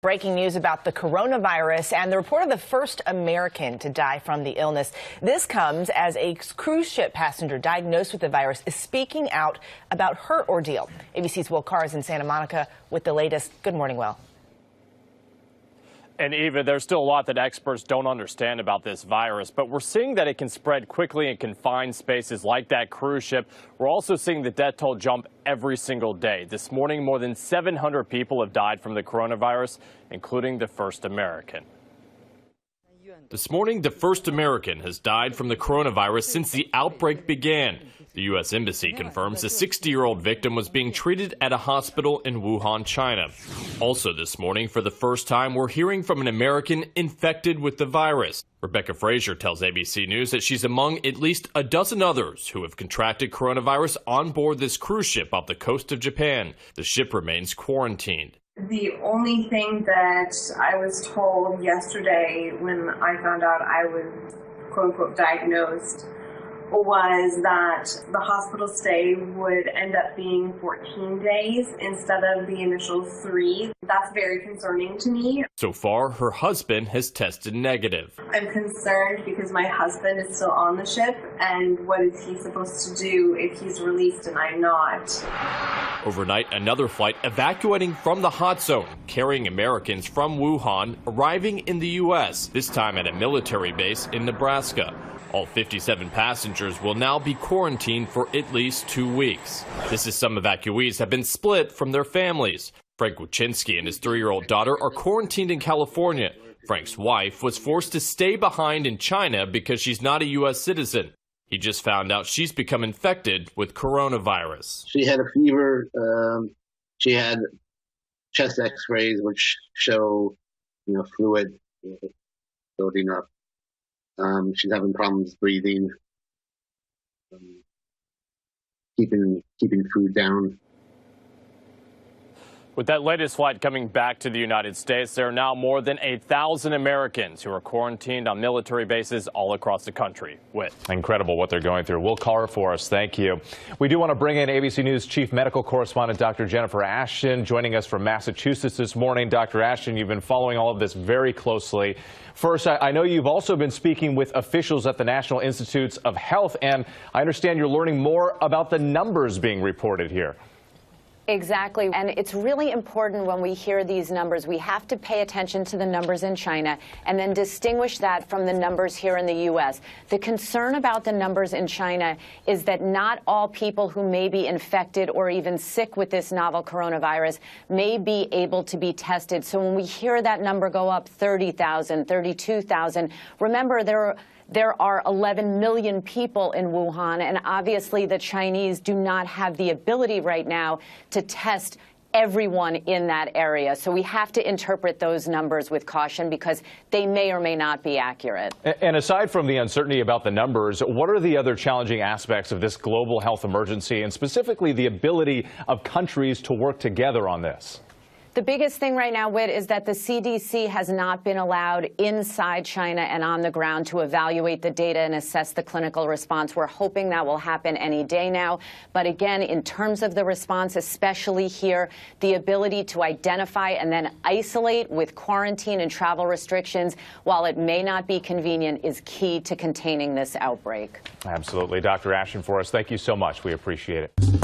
Breaking news about the coronavirus and the report of the first American to die from the illness. This comes as a cruise ship passenger diagnosed with the virus is speaking out about her ordeal. ABC's Will Carr is in Santa Monica with the latest. Good morning, Will. And Eva, there's still a lot that experts don't understand about this virus, but we're seeing that it can spread quickly in confined spaces like that cruise ship. We're also seeing the death toll jump every single day. This morning, more than 700 people have died from the coronavirus, including the first American. This morning, the first American has died from the coronavirus since the outbreak began. The U.S. Embassy confirms a 60-year-old victim was being treated at a hospital in Wuhan, China. Also this morning, for the first time, we're hearing from an American infected with the virus. Rebecca Frazier tells ABC News that she's among at least a dozen others who have contracted coronavirus on board this cruise ship off the coast of Japan. The ship remains quarantined. The only thing that I was told yesterday when I found out I was quote-unquote diagnosed was that the hospital stay would end up being 14 days instead of the initial 3. That's very concerning to me. So far, her husband has tested negative. I'm concerned because my husband is still on the ship, and what is he supposed to do if he's released and I'm not? Overnight, another flight evacuating from the hot zone, carrying Americans from Wuhan, arriving in the U.S., this time at a military base in Nebraska. All 57 passengers will now be quarantined for at least 2 weeks. This is some evacuees have been split from their families. Frank Wachinski and his 3-year-old daughter are quarantined in California. Frank's wife was forced to stay behind in China because she's not a U.S. citizen. He just found out she's become infected with coronavirus. She had a fever. She had chest x-rays, which show, fluid building up. She's having problems breathing, keeping food down. With that latest flight coming back to the United States, there are now more than 1,000 Americans who are quarantined on military bases all across the country. Incredible what they're going through. Will Carr for us. Thank you. We do want to bring in ABC News Chief Medical Correspondent Dr. Jennifer Ashton joining us from Massachusetts this morning. Dr. Ashton, you've been following all of this very closely. First, I know you've also been speaking with officials at the National Institutes of Health, and I understand you're learning more about the numbers being reported here. Exactly. And it's really important when we hear these numbers, we have to pay attention to the numbers in China and then distinguish that from the numbers here in the U.S. The concern about the numbers in China is that not all people who may be infected or even sick with this novel coronavirus may be able to be tested. So when we hear that number go up 30,000, 32,000, remember there are 11 million people in Wuhan, and obviously the Chinese do not have the ability right now to test everyone in that area. So we have to interpret those numbers with caution because they may or may not be accurate. And aside from the uncertainty about the numbers, what are the other challenging aspects of this global health emergency, and specifically the ability of countries to work together on this? The biggest thing right now, Whit, is that the CDC has not been allowed inside China and on the ground to evaluate the data and assess the clinical response. We're hoping that will happen any day now. But again, in terms of the response, especially here, the ability to identify and then isolate with quarantine and travel restrictions, while it may not be convenient, is key to containing this outbreak. Absolutely. Dr. Ashton for us, thank you so much. We appreciate it.